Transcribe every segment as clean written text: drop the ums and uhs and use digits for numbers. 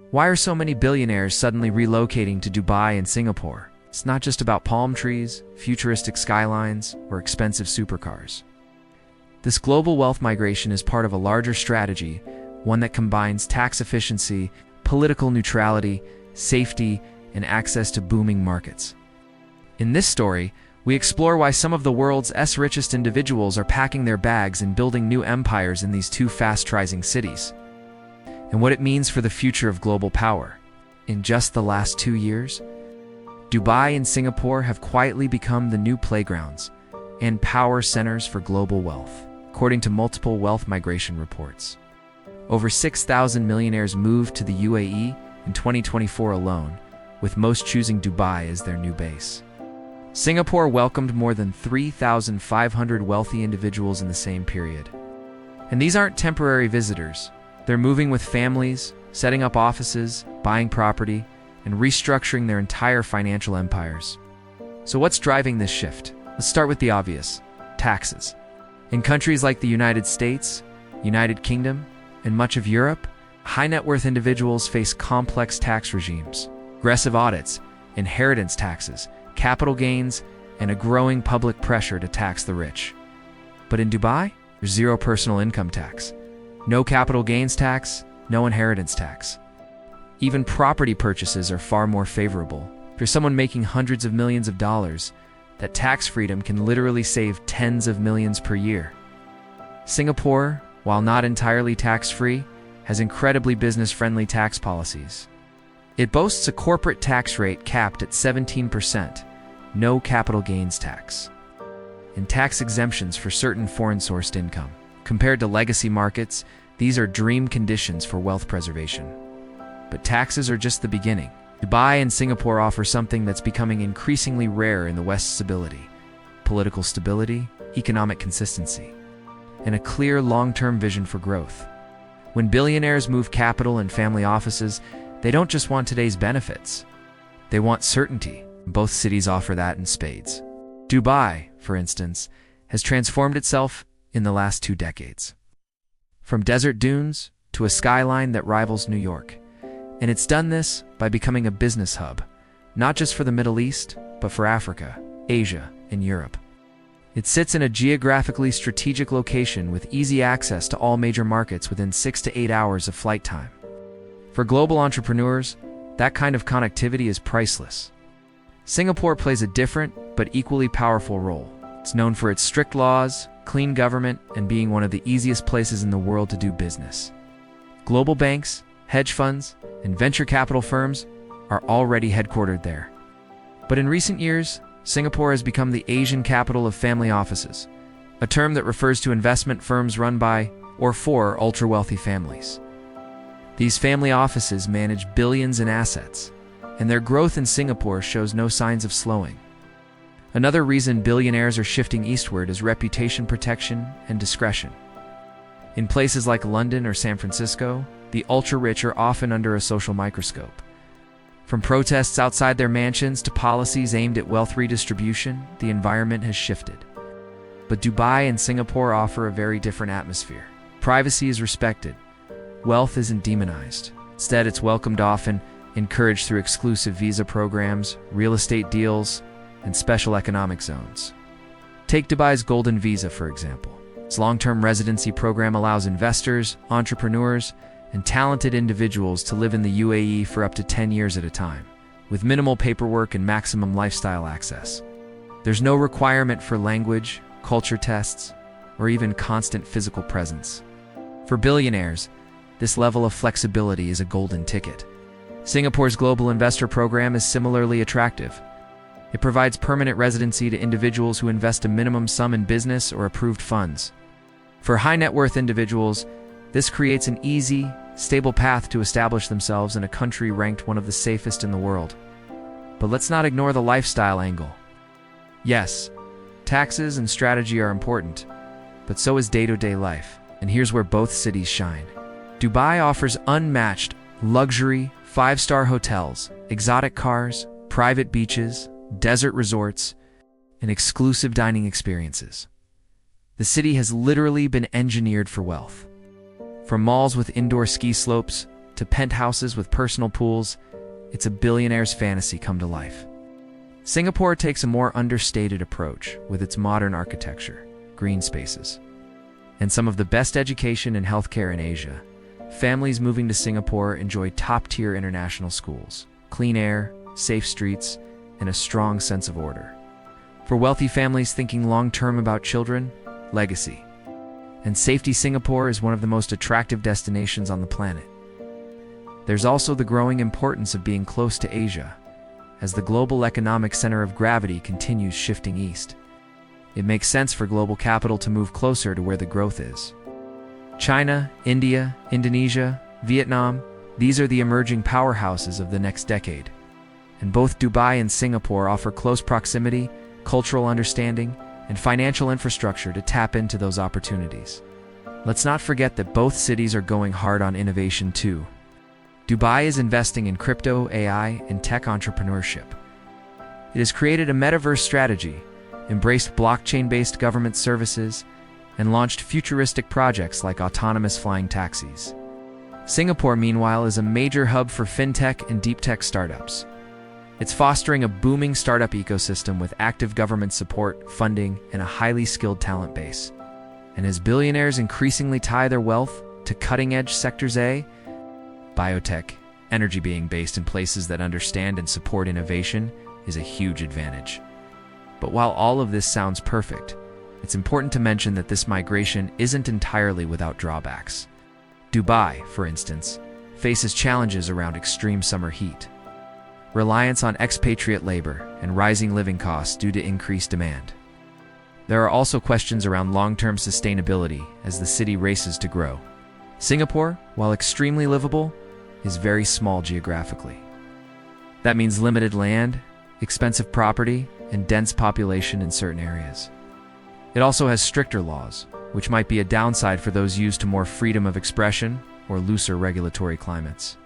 Why are so many billionaires suddenly relocating to Dubai and Singapore? It's not just about palm trees, futuristic skylines, or expensive supercars. This global wealth migration is part of a larger strategy, one that combines tax efficiency, political neutrality, safety, and access to booming markets. In this story, we explore why some of the world's richest individuals are packing their bags and building new empires in these two fast-rising cities, and what it means for the future of global power. In just the last 2 years, Dubai and Singapore have quietly become the new playgrounds and power centers for global wealth, according to multiple wealth migration reports. Over 6,000 millionaires moved to the UAE in 2024 alone, with most choosing Dubai as their new base. Singapore welcomed more than 3,500 wealthy individuals in the same period. And these aren't temporary visitors. They're moving with families, setting up offices, buying property, and restructuring their entire financial empires. So what's driving this shift? Let's start with the obvious: taxes. In countries like the United States, United Kingdom, and much of Europe, high net worth individuals face complex tax regimes, aggressive audits, inheritance taxes, capital gains, and a growing public pressure to tax the rich. But in Dubai, there's zero personal income tax, no capital gains tax, no inheritance tax. Even property purchases are far more favorable. For someone making hundreds of millions of dollars, that tax freedom can literally save tens of millions per year. Singapore, while not entirely tax-free, has incredibly business-friendly tax policies. It boasts a corporate tax rate capped at 17%, no capital gains tax, and tax exemptions for certain foreign-sourced income. Compared to legacy markets, these are dream conditions for wealth preservation. But taxes are just the beginning. Dubai and Singapore offer something that's becoming increasingly rare in the West's stability: political stability, economic consistency, and a clear long-term vision for growth. When billionaires move capital and family offices, they don't just want today's benefits. They want certainty. Both cities offer that in spades. Dubai, for instance, has transformed itself in the last 2 decades. From desert dunes to a skyline that rivals New York. And it's done this by becoming a business hub, not just for the Middle East, but for Africa, Asia, and Europe. It sits in a geographically strategic location with easy access to all major markets within 6 to 8 hours of flight time. For global entrepreneurs, that kind of connectivity is priceless. Singapore plays a different but equally powerful role. It's known for its strict laws, clean government, and being one of the easiest places in the world to do business. Global banks, hedge funds, and venture capital firms are already headquartered there. But in recent years, Singapore has become the Asian capital of family offices, a term that refers to investment firms run by or for ultra-wealthy families. These family offices manage billions in assets, and their growth in Singapore shows no signs of slowing. Another reason billionaires are shifting eastward is reputation protection and discretion. In places like London or San Francisco, the ultra-rich are often under a social microscope. From protests outside their mansions to policies aimed at wealth redistribution, the environment has shifted. But Dubai and Singapore offer a very different atmosphere. Privacy is respected. Wealth isn't demonized. Instead, it's welcomed often, encouraged through exclusive visa programs, real estate deals, and special economic zones. Take Dubai's Golden Visa, for example. Its long-term residency program allows investors, entrepreneurs, and talented individuals to live in the UAE for up to 10 years at a time, with minimal paperwork and maximum lifestyle access. There's no requirement for language, culture tests, or even constant physical presence. For billionaires, this level of flexibility is a golden ticket. Singapore's Global Investor Program is similarly attractive. It provides permanent residency to individuals who invest a minimum sum in business or approved funds. For high net worth individuals, this creates an easy, stable path to establish themselves in a country ranked one of the safest in the world. But let's not ignore the lifestyle angle. Yes, taxes and strategy are important, but so is day-to-day life. And here's where both cities shine. Dubai offers unmatched luxury, 5-star hotels, exotic cars, private beaches, desert resorts, and exclusive dining experiences. The city has literally been engineered for wealth. From malls with indoor ski slopes to penthouses with personal pools, it's a billionaire's fantasy come to life. Singapore takes a more understated approach with its modern architecture, green spaces, and some of the best education and healthcare in Asia. Families moving to Singapore enjoy top-tier international schools, clean air, safe streets, and a strong sense of order. For wealthy families thinking long-term about children, legacy, and safety, Singapore is one of the most attractive destinations on the planet. There's also the growing importance of being close to Asia, as the global economic center of gravity continues shifting east. It makes sense for global capital to move closer to where the growth is. China, India, Indonesia, Vietnam, these are the emerging powerhouses of the next decade. And both Dubai and Singapore offer close proximity, cultural understanding, and financial infrastructure to tap into those opportunities. Let's not forget that both cities are going hard on innovation too. Dubai is investing in crypto, AI, and tech entrepreneurship. It has created a metaverse strategy, embraced blockchain-based government services, and launched futuristic projects like autonomous flying taxis. Singapore, meanwhile, is a major hub for fintech and deep tech startups. It's fostering a booming startup ecosystem with active government support, funding, and a highly skilled talent base. And as billionaires increasingly tie their wealth to cutting-edge sectors, biotech, energy, being based in places that understand and support innovation is a huge advantage. But while all of this sounds perfect, it's important to mention that this migration isn't entirely without drawbacks. Dubai, for instance, faces challenges around extreme summer heat, reliance on expatriate labor, and rising living costs due to increased demand. There are also questions around long-term sustainability as the city races to grow. Singapore, while extremely livable, is very small geographically. That means limited land, expensive property, and dense population in certain areas. It also has stricter laws, which might be a downside for those used to more freedom of expression or looser regulatory climates.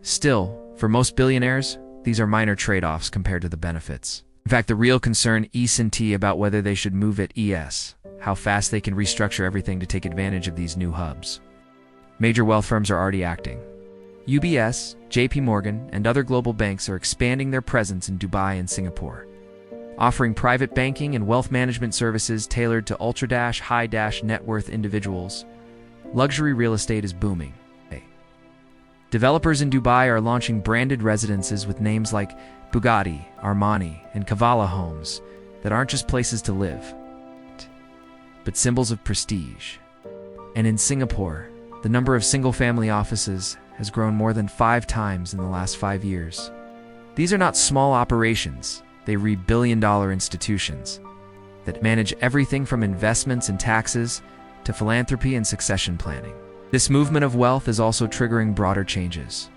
Still, for most billionaires, these are minor trade-offs compared to the benefits. In fact, the real concern isn't about whether they should move is how fast they can restructure everything to take advantage of these new hubs. Major wealth firms are already acting. UBS, JP Morgan, and other global banks are expanding their presence in Dubai and Singapore, offering private banking and wealth management services tailored to ultra-high net worth individuals. Luxury real estate is booming. Developers in Dubai are launching branded residences with names like Bugatti, Armani, and Kavala homes that aren't just places to live, but symbols of prestige. And in Singapore, the number of single-family offices has grown more than 5 times in the last 5 years. These are not small operations. They read billion-dollar institutions that manage everything from investments and taxes to philanthropy and succession planning. This movement of wealth is also triggering broader changes.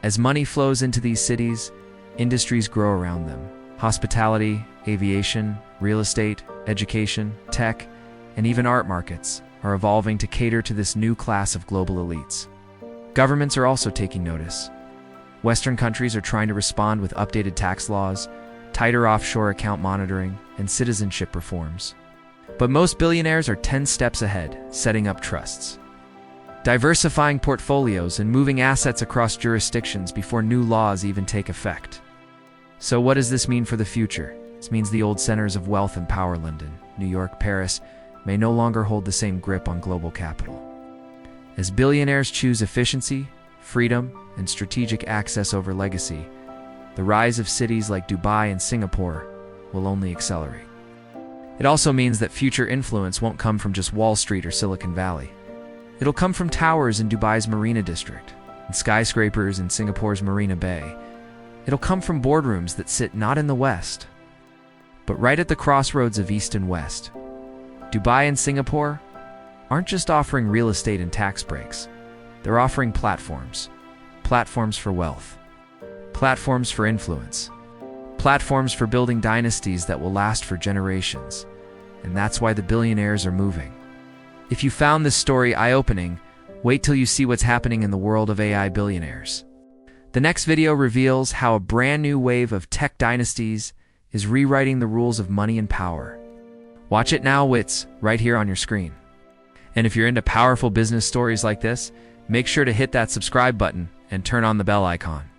As money flows into these cities, industries grow around them. Hospitality, aviation, real estate, education, tech, and even art markets are evolving to cater to this new class of global elites. Governments are also taking notice. Western countries are trying to respond with updated tax laws, tighter offshore account monitoring, and citizenship reforms. But most billionaires are 10 steps ahead, setting up trusts, diversifying portfolios, and moving assets across jurisdictions before new laws even take effect. So what does this mean for the future? This means the old centers of wealth and power, London, New York, Paris, may no longer hold the same grip on global capital. As billionaires choose efficiency, freedom, and strategic access over legacy, the rise of cities like Dubai and Singapore will only accelerate. It also means that future influence won't come from just Wall Street or Silicon Valley. It'll come from towers in Dubai's Marina District and skyscrapers in Singapore's Marina Bay. It'll come from boardrooms that sit not in the West, but right at the crossroads of East and West. Dubai and Singapore aren't just offering real estate and tax breaks. They're offering platforms for wealth, platforms for influence, platforms for building dynasties that will last for generations. And that's why the billionaires are moving. If you found this story eye-opening, wait till you see what's happening in the world of AI billionaires. The next video reveals how a brand new wave of tech dynasties is rewriting the rules of money and power. Watch it now, wits, right here on your screen. And if you're into powerful business stories like this, Make sure to hit that subscribe button and turn on the bell icon.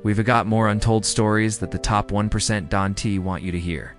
We've got more untold stories that the top 1% Don T want you to hear.